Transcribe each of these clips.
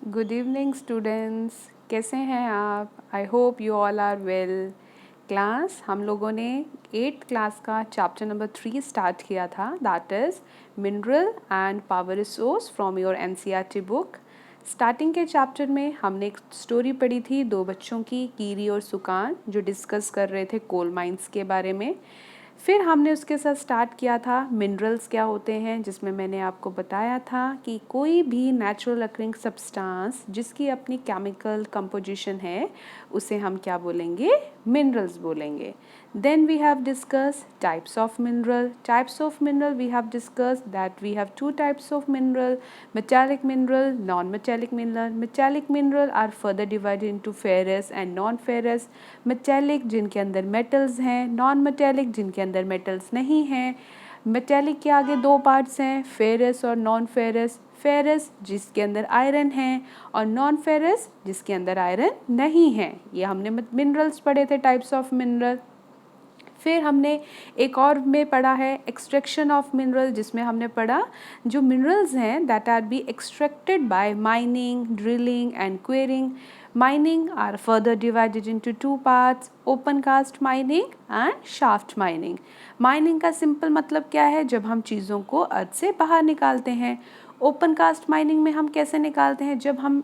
Good evening students, कैसे हैं आप? I hope you all are well. Class हम लोगों ने 8th क्लास का चैप्टर नंबर 3 स्टार्ट किया था, that is mineral and power resource from your NCERT book. Starting के चैप्टर में हमने एक स्टोरी पढ़ी थी दो बच्चों की, कीरी और सुकान, जो डिस्कस कर रहे थे कोल माइंस के बारे में। फिर हमने उसके साथ स्टार्ट किया था मिनरल्स क्या होते हैं, जिसमें मैंने आपको बताया था कि कोई भी नेचुरल अकरिंग सब्सटेंस जिसकी अपनी केमिकल कंपोजिशन है उसे हम क्या बोलेंगे? मिनरल्स बोलेंगे। Then we have discussed types of mineral. Types of mineral we have discussed that we have two types of mineral, metallic mineral, non-metallic mineral. Metallic mineral are further divided into ferrous and non-ferrous. Metallic जिनके अंदर metals हैं, non-metallic जिनके अंदर metals नहीं हैं। Metallic के आगे दो पार्ट्स हैं, फेरस और नॉन फेरस। फेरस जिसके अंदर आयरन है और नॉन फेरस जिसके अंदर आयरन नहीं है। ये हमने मिनरल्स पढ़े थे, टाइप्स ऑफ मिनरल। फिर हमने एक और में पढ़ा है एक्सट्रैक्शन ऑफ मिनरल, जिसमें हमने पढ़ा जो मिनरल्स हैं that are be extracted by mining, drilling and quarrying. Mining are further divided into two parts, open cast mining and shaft mining. Mining का सिंपल मतलब क्या है? जब हम चीज़ों को अर्थ से बाहर निकालते हैं। ओपन कास्ट माइनिंग में हम कैसे निकालते हैं? जब हम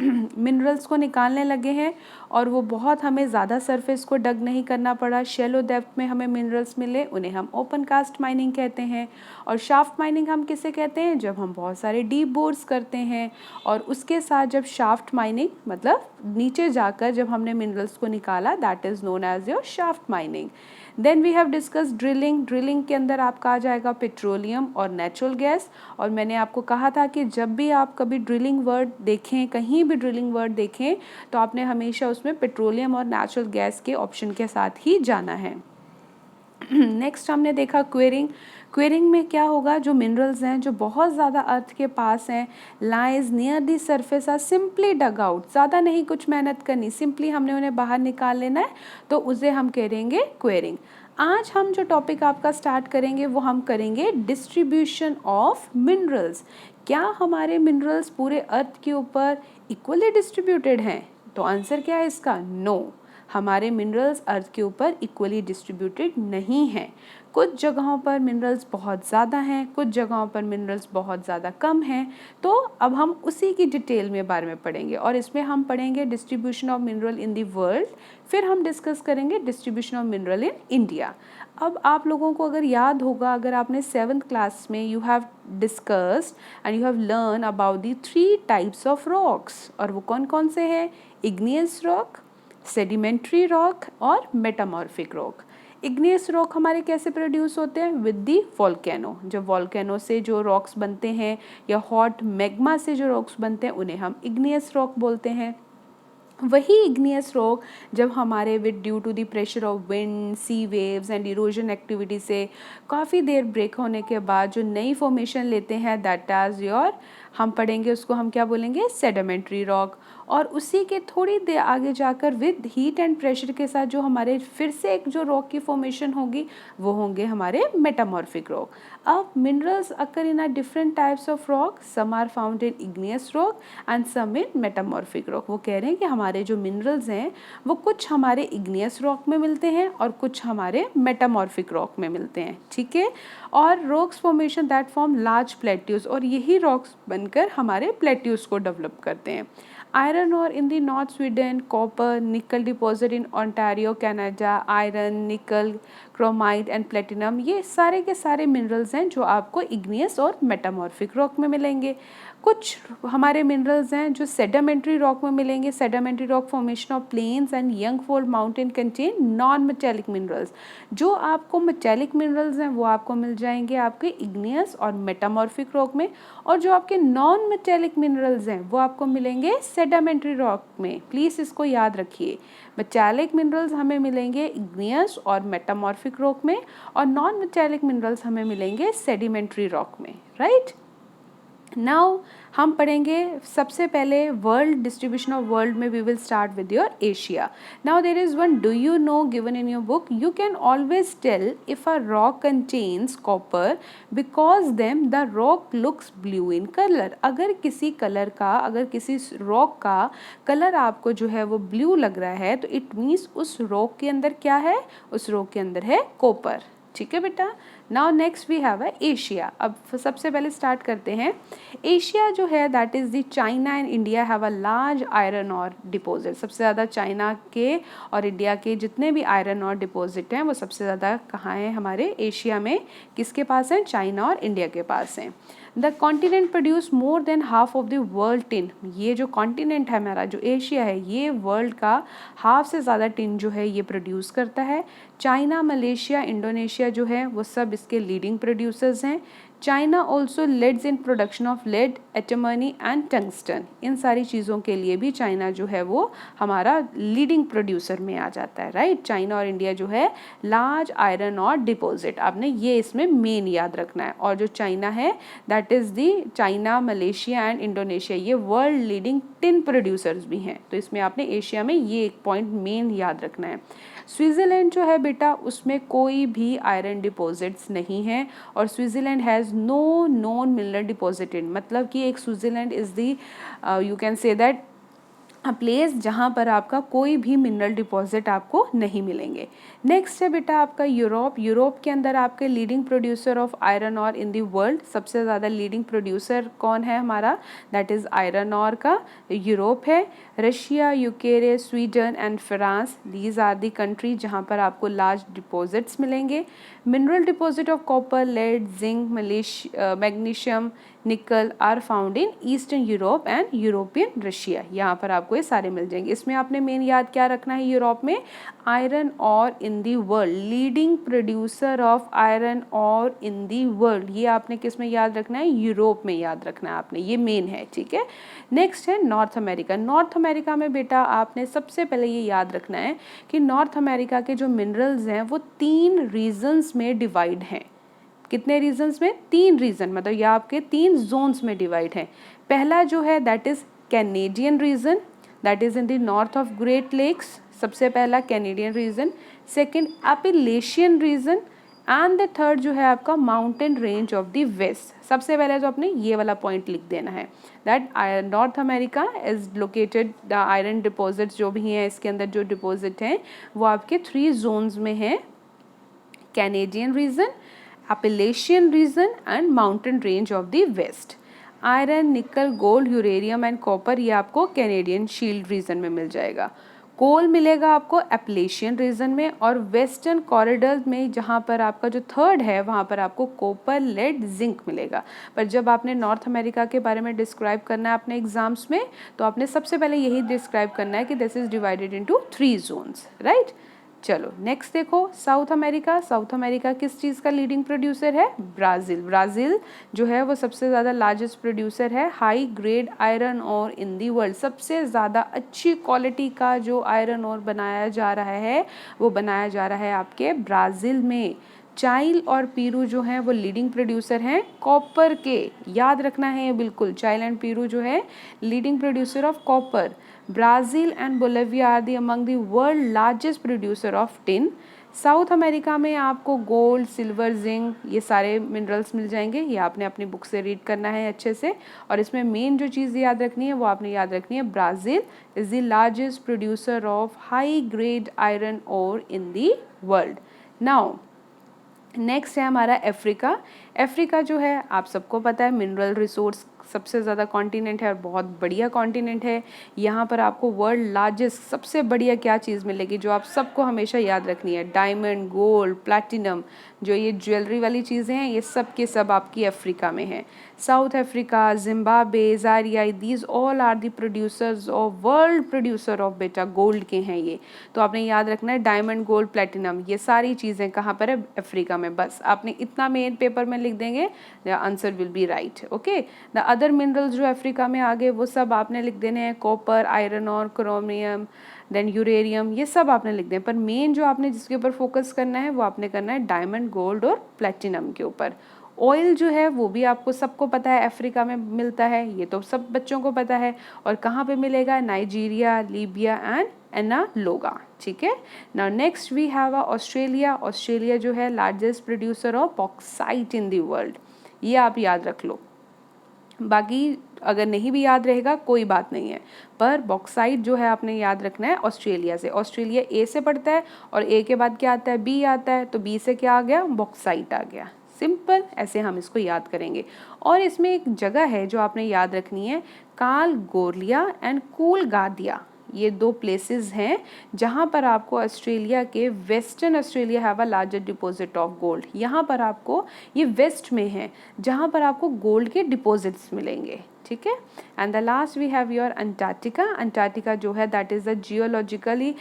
मिनरल्स को निकालने लगे हैं और वो बहुत हमें ज़्यादा सरफेस को डग नहीं करना पड़ा, शैलो डेप्थ में हमें मिनरल्स मिले, उन्हें हम ओपन कास्ट माइनिंग कहते हैं। और शाफ्ट माइनिंग हम किसे कहते हैं? जब हम बहुत सारे डीप बोर्स करते हैं और उसके साथ जब शाफ्ट माइनिंग मतलब नीचे जाकर जब हमने मिनरल्स को निकाला, that is known as your shaft mining. Then we have discuss drilling. Drilling के अंदर आपका आ जाएगा पेट्रोलियम और नेचुरल गैस। और मैंने आपको कहा था कि जब भी आप कभी ड्रिलिंग वर्ड देखें, कहीं भी ड्रिलिंग वर्ड देखें, तो आपने हमेशा उसमें पेट्रोलियम और नेचुरल गैस के ऑप्शन के साथ ही जाना है। नेक्स्ट हमने देखा क्वेरिंग। क्वेरिंग में क्या होगा? जो मिनरल्स हैं जो बहुत ज़्यादा अर्थ के पास हैं, lies near the surface are simply dug out. ज़्यादा नहीं कुछ मेहनत करनी, सिंपली हमने उन्हें बाहर निकाल लेना है, तो उसे हम करेंगे क्वेरिंग। आज हम जो टॉपिक आपका स्टार्ट करेंगे वो हम करेंगे डिस्ट्रीब्यूशन ऑफ मिनरल्स। क्या हमारे मिनरल्स पूरे अर्थ के ऊपर इक्वली डिस्ट्रीब्यूटेड हैं? तो आंसर क्या है इसका? नो। हमारे मिनरल्स अर्थ के ऊपर इक्वली डिस्ट्रीब्यूटेड नहीं हैं। कुछ जगहों पर मिनरल्स बहुत ज़्यादा हैं, कुछ जगहों पर मिनरल्स बहुत ज़्यादा कम हैं। तो अब हम उसी की डिटेल में बारे में पढ़ेंगे और इसमें हम पढ़ेंगे distribution of mineral in the world. फिर हम डिस्कस करेंगे distribution of mineral in India. अब आप लोगों को अगर याद होगा, अगर आपने 7th क्लास में you have discussed and you have learn about the 3 types of rocks, और वो कौन कौन से हैं? इग्नियस रॉक, सेडिमेंट्री रॉक और मेटामॉर्फिक रॉक। इग्नियस रॉक हमारे कैसे प्रोड्यूस होते हैं? With the volcano. जब वॉल्केनो से जो रॉक्स बनते हैं या हॉट मैग्मा से जो रॉक्स बनते हैं उन्हें हम इग्नियस रॉक बोलते हैं। वही इग्नियस रॉक जब हमारे with due to the pressure of wind, sea waves and erosion activity से काफ़ी देर ब्रेक होने के बाद जो नई फॉर्मेशन लेते हैं, दैट इज योर, हम पढ़ेंगे उसको हम क्या बोलेंगे? Sedimentary rock. और उसी के थोड़ी देर आगे जाकर विद हीट एंड प्रेशर के साथ जो हमारे फिर से एक जो रॉक की फॉर्मेशन होगी वो होंगे हमारे मेटामॉर्फिक रॉक। अब minerals occur in a different types of rock, some are found in igneous rock and some in metamorphic rock. वो कह रहे हैं कि हमारे जो मिनरल्स हैं वो कुछ हमारे इग्नियस रॉक में मिलते हैं और कुछ हमारे मेटामॉर्फिक रॉक में मिलते हैं, ठीक है। और rocks formation that form large plateaus, और यही रॉक्स बनकर हमारे प्लेट्यूज को डेवलप करते हैं। Iron ore in the north Sweden, copper, निकल deposit in Ontario Canada, iron, निकल, क्रोमाइट एंड प्लेटिनम, ये सारे के सारे मिनरल्स हैं जो आपको इग्नियस और मेटामॉर्फिक रॉक में मिलेंगे। कुछ हमारे मिनरल्स हैं जो सेडिमेंट्री रॉक में मिलेंगे। Sedimentary rock formation of plains and young fold mountain contain non metallic minerals. जो आपको मेटेलिक मिनरल्स हैं वो आपको मिल जाएंगे आपके इग्नियस और मेटामॉर्फिक रॉक में, और जो आपके नॉन मेटेलिक मिनरल्स हैं वो आपको मिलेंगे सेडिमेंट्री रॉक में। प्लीज़ इसको याद रखिए, मेटेलिक मिनरल्स हमें मिलेंगे इग्नियस और मेटामॉर्फिक रॉक में, और नॉन मेटेलिक मिनरल्स हमें मिलेंगे सेडिमेंट्री रॉक में, राइट। नाउ हम पढ़ेंगे सबसे पहले वर्ल्ड डिस्ट्रीब्यूशन ऑफ वर्ल्ड में we will start with your Asia. Now there is one, do you know, given in your book, you can always tell if a rock contains copper because them the rock looks blue in colour. अगर किसी colour का, अगर किसी rock का colour आपको जो है वो ब्लू लग रहा है तो इट मीन्स उस रॉक के अंदर क्या है, उस रॉक के अंदर है कॉपर. ठीक है बेटा. Now next we have Asia. अब सबसे पहले स्टार्ट करते हैं. एशिया जो है that is the China and India have a large iron ore deposit. सबसे ज़्यादा चाइना के और इंडिया के जितने भी आयरन और डिपॉजिट हैं वो सबसे ज़्यादा कहाँ हैं, हमारे एशिया में. किसके पास हैं, चाइना और इंडिया के पास हैं. The continent produce more than half of the world tin. ये जो कॉन्टिनेंट है हमारा, जो एशिया है, ये वर्ल्ड का हाफ से ज़्यादा टिन जो है ये प्रोड्यूस करता है. चाइना, मलेशिया, इंडोनेशिया जो है वो सब इसके लीडिंग प्रोड्यूसर्स हैं. China also leads in production of lead, antimony and tungsten. इन सारी चीज़ों के लिए भी चाइना जो है वो हमारा लीडिंग प्रोड्यूसर में आ जाता है. राइट. चाइना और इंडिया जो है लार्ज आयरन और डिपॉजिट, आपने ये इसमें मेन याद रखना है. और जो चाइना है that is the China, Malaysia and Indonesia, ये वर्ल्ड लीडिंग टिन प्रोड्यूसर्स भी हैं. तो इसमें आपने एशिया में ये एक पॉइंट मेन याद रखना है. स्विट्ज़रलैंड जो है बेटा उसमें कोई भी आयरन डिपॉजिट्स नहीं है और Switzerland has no known mineral deposited. मतलब कि एक Switzerland is the, you can say that a place जहाँ पर आपका कोई भी मिनरल डिपॉजिट आपको नहीं मिलेंगे. नेक्स्ट है बेटा आपका यूरोप. यूरोप के अंदर आपके leading producer of iron ore in the world, सबसे ज़्यादा लीडिंग प्रोड्यूसर कौन है हमारा, दैट इज़ आयरन और का यूरोप है. Russia, UK, Sweden and France, these are the country जहाँ पर आपको लार्ज डिपॉजिट्स मिलेंगे. Mineral deposit of copper, lead, zinc, magnesium, nickel are found in eastern Europe and European Russia. यहाँ पर आपको ये सारे मिल जाएंगे. इसमें आपने मेन याद क्या रखना है, यूरोप में iron ore in the world, leading producer of iron ore in the world, ये आपने किस में याद रखना है, यूरोप में याद रखना है आपने, ये मेन है. ठीक है. नेक्स्ट है नॉर्थ अमेरिका. नॉर्थ अमेरिका में बेटा आपने सबसे पहले ये याद रखना है कि नॉर्थ अमेरिका के जो मिनरल्स हैं वो 3 रीजन्स में डिवाइड हैं. कितने रीजन्स में, 3 रीजन, मतलब ये आपके 3 जोन्स में डिवाइड हैं. पहला जो है that is Canadian region, that is in the north of Great Lakes. सबसे पहला Canadian region. Second Appalachian region and the third जो है आपका mountain range of the west. सबसे पहले तो आपने ये वाला पॉइंट लिख देना है that north America is located, the iron deposits जो भी हैं इसके अंदर जो डिपॉजिट हैं वो आपके 3 जोन्स में हैं. Canadian region, Appalachian region and mountain range of the west. Iron, nickel, gold, uranium and copper ये आपको कैनेडियन शील्ड रीजन में मिल जाएगा. कोल मिलेगा आपको एपलेशियन रीजन में और वेस्टर्न कॉरिडोर में जहाँ पर आपका जो थर्ड है वहाँ पर आपको कॉपर, लेड, जिंक मिलेगा. पर जब आपने नॉर्थ अमेरिका के बारे में डिस्क्राइब करना है अपने एग्जाम्स में तो आपने सबसे पहले यही डिस्क्राइब करना है कि this is divided into 3 zones. Right. चलो नेक्स्ट देखो साउथ अमेरिका. साउथ अमेरिका किस चीज़ का लीडिंग प्रोड्यूसर है, ब्राज़ील. ब्राज़ील जो है वो सबसे ज़्यादा लार्जेस्ट प्रोड्यूसर है high grade iron ore in the world. सबसे ज़्यादा अच्छी क्वालिटी का जो आयरन और बनाया जा रहा है वो बनाया जा रहा है आपके ब्राज़ील में. चाइल और पीरू जो हैं वो लीडिंग प्रोड्यूसर हैं कॉपर के. याद रखना है ये बिल्कुल, चाइल एंड पीरू जो है leading producer of copper. Brazil and Bolivia are the among the world largest producer of tin. South America में आपको गोल्ड, सिल्वर, जिंक ये सारे मिनरल्स मिल जाएंगे. ये आपने अपनी बुक से रीड करना है अच्छे से. और इसमें मेन जो चीज़ याद रखनी है वो आपने याद रखनी है, Brazil is the largest producer of high grade iron ore in the world. Now next है हमारा अफ्रीका. अफ्रीका जो है आप सबको पता है मिनरल रिसोर्स सबसे ज़्यादा कॉन्टिनेंट है और बहुत बढ़िया कॉन्टिनेंट है. यहाँ पर आपको वर्ल्ड लार्जेस्ट सबसे बढ़िया क्या चीज़ मिलेगी जो आप सबको हमेशा याद रखनी है, डायमंड, गोल्ड, प्लैटिनम, जो ये ज्वेलरी वाली चीज़ें हैं ये सब के सब आपकी अफ्रीका में हैं. South Africa, Zimbabwe, Zaria, these all are the producers of world producer of बेटा गोल्ड के हैं ये. तो आपने याद रखना है डायमंड, गोल्ड, प्लैटिनम ये सारी चीज़ें कहाँ पर है, अफ्रीका में. बस आपने इतना मेन पेपर में लिख देंगे, the answer will be right. Okay. The other minerals जो अफ्रीका में आ गए वो सब आपने लिख देने हैं, कॉपर, आयरन और क्रोमियम, देन यूरेनियम, ये सब आपने लिख दें. पर मेन जो आपने जिसके ऊपर फोकस करना है वो आपने करना है डायमंड, गोल्ड और प्लैटिनम के ऊपर. ऑयल जो है वो भी आपको सबको पता है अफ्रीका में मिलता है, ये तो सब बच्चों को पता है। और कहाँ पे मिलेगा? नाइजीरिया, लीबिया एंड एनालोगा, ठीक है। Now next we have Australia. Australia जो है largest producer of bauxite in the world, ये आप याद रख लो। बाकी अगर नहीं भी याद रहेगा कोई बात नहीं है, पर बॉक्साइट जो है आपने याद रखना है ऑस्ट्रेलिया से। ऑस्ट्रेलिया ए से पढ़ता है और ए के बाद क्या आता है? बी आता है, तो बी से क्या आ गया? बॉक्साइट आ गया। सिंपल, ऐसे हम इसको याद करेंगे। और इसमें एक जगह है जो आपने याद रखनी है, कालगोरिया एंड कूलगादिया, ये दो प्लेसेस हैं जहाँ पर आपको ऑस्ट्रेलिया के western Australia have a larger deposit of gold. यहाँ पर आपको, ये वेस्ट में है जहाँ पर आपको गोल्ड के डिपॉजिट्स मिलेंगे, ठीक है। And the last we have your Antarctica. Antarctica जो है that is the geologically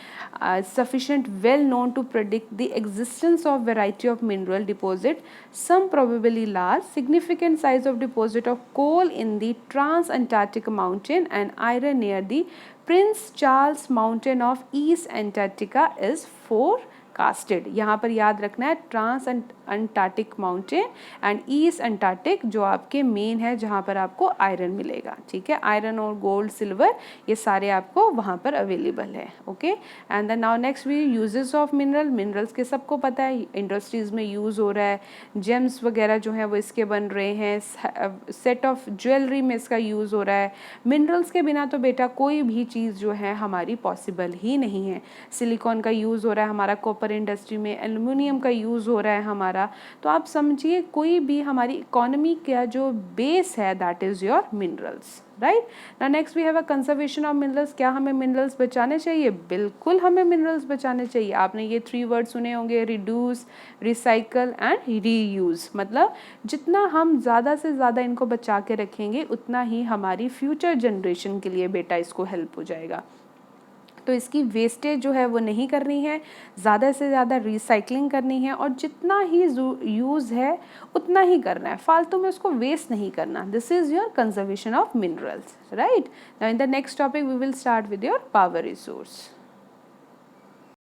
sufficient well known to predict the existence of variety of mineral deposit, some probably large significant size of deposit of coal in the trans-Antarctic mountain and iron near the Prince Charles Mountain of East Antarctica is forecasted। यहाँ पर याद रखना है trans Antarctic mountain and east Antarctic जो आपके main है जहाँ पर आपको आयरन मिलेगा, ठीक है। आयरन और गोल्ड, सिल्वर, ये सारे आपको वहाँ पर अवेलेबल है, okay. And then now next we uses of mineral. Minerals के सबको पता है इंडस्ट्रीज़ में यूज़ हो रहा है, जेम्स वगैरह जो हैं वो इसके बन रहे हैं, सेट ऑफ ज्वेलरी में इसका यूज़ हो रहा है। मिनरल्स के बिना तो बेटा कोई भी चीज़ जो है हमारी पॉसिबल ही नहीं है। सिलिकॉन का यूज़ हो रहा है हमारा कॉपर इंडस्ट्री में, एल्युमिनियम का यूज़ हो रहा है हमारा, तो आप समझिए कोई भी हमारी इकोनॉमी का जो बेस है that is your minerals, right. ना next we have a conservation of minerals. क्या हमें मिनरल्स बचाने चाहिए? बिल्कुल हमें मिनरल्स बचाने चाहिए। आपने ये 3 वर्ड सुने होंगे, रिड्यूस, रिसाइकल एंड रीयूज़। मतलब जितना हम ज़्यादा से ज़्यादा इनको बचा के रखेंगे उतना ही हमारी फ्यूचर जनरेशन के लिए बेटा इसको हेल्प हो जाएगा। तो इसकी वेस्टेज जो है वो नहीं करनी है, ज़्यादा से ज़्यादा रिसाइकलिंग करनी है और जितना ही यूज़ है उतना ही करना है, फालतू में उसको वेस्ट नहीं करना। This is your conservation of minerals, right. Now in the next topic we will start with your power resource.